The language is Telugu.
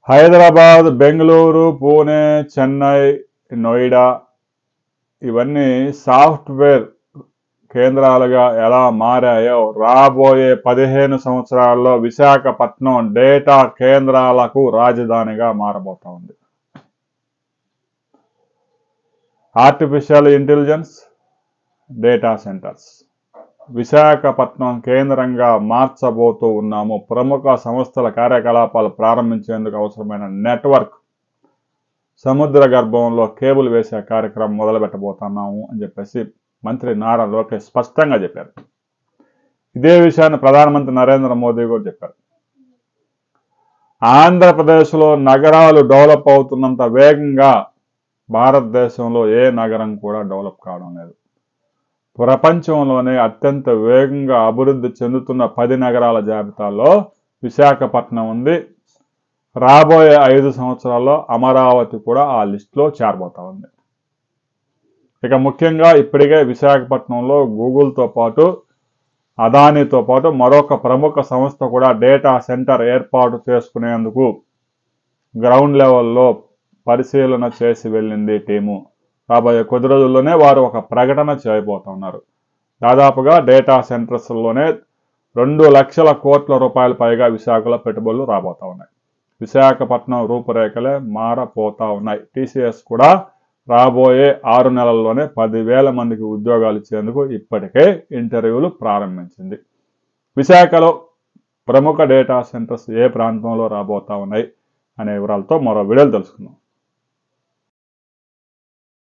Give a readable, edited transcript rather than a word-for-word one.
హైదరాబాద్, బెంగళూరు, పూణే, చెన్నై, నోయిడా ఇవన్నీ సాఫ్ట్వేర్ కేంద్రాలుగా ఎలా మారాయో రాబోయే 15 సంవత్సరాల్లో విశాఖపట్నం డేటా కేంద్రాలకు రాజధానిగా మారబోతా ఉంది. Artificial intelligence data centres Visakhapatnam కేంద్రంగా మార్చబోతూ ఉన్నాము. ప్రముఖ సంస్థల కార్యకలాపాలు ప్రారంభించేందుకు అవసరమైన నెట్వర్క్, సముద్ర గర్భంలో కేబుల్ వేసే కార్యక్రమం మొదలుపెట్టబోతున్నాము అని చెప్పేసి మంత్రి నారా లోకేష్ స్పష్టంగా చెప్పారు. ఇదే విషయాన్ని ప్రధానమంత్రి నరేంద్ర మోదీ కూడా చెప్పారు. ఆంధ్రప్రదేశ్లో నగరాలు డెవలప్ అవుతున్నంత వేగంగా భారతదేశంలో ఏ నగరం కూడా డెవలప్ కావడం లేదు. ప్రపంచంలోనే అత్యంత వేగంగా అభివృద్ధి చెందుతున్న 10 నగరాల జాబితాలో విశాఖపట్నం ఉంది. రాబోయే 5 సంవత్సరాల్లో అమరావతి కూడా ఆ లిస్టులో చేరబోతా ఉంది. ఇక ముఖ్యంగా ఇప్పటికే విశాఖపట్నంలో గూగుల్తో పాటు అదానీతో పాటు మరొక ప్రముఖ సంస్థ కూడా డేటా సెంటర్ ఏర్పాటు చేసుకునేందుకు గ్రౌండ్ లెవెల్లో పరిశీలన చేసి వెళ్ళింది టీము. రాబోయే కొద్ది రోజుల్లోనే వారు ఒక ప్రకటన చేయబోతున్నారు. దాదాపుగా డేటా సెంటర్స్లోనే 2 లక్షల కోట్ల రూపాయల పైగా విశాఖలో పెట్టుబడులు రాబోతా ఉన్నాయి. విశాఖపట్నం రూపురేఖలే మారపోతా ఉన్నాయి. టీసీఎస్ కూడా రాబోయే 6 నెలల్లోనే 10,000 మందికి ఉద్యోగాలు ఇచ్చేందుకు ఇప్పటికే ఇంటర్వ్యూలు ప్రారంభించింది. విశాఖలో ప్రముఖ డేటా సెంటర్స్ ఏ ప్రాంతంలో రాబోతా ఉన్నాయి అనే వివరాలతో మరో వీడియోలు తెలుసుకుందాం.